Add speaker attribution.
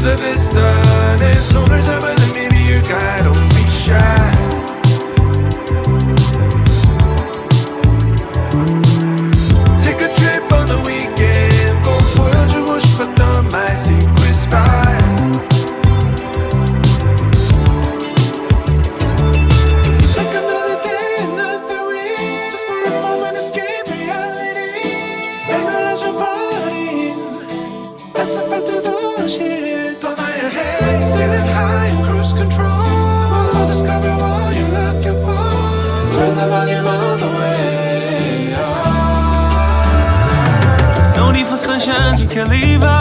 Speaker 1: the vista 내 손을 잡아 let me be your guide don't be shy Take a trip on the weekend 꼭 보여주고 싶었던 my secret spot Take another day, another week Just for a moment escape reality 내가 버린 아스팔트 도시를 떠나야 해 Sailing high in cruise control We'll discover what you're looking for Turn the volume all the way up. No need for sunshine, you can leave out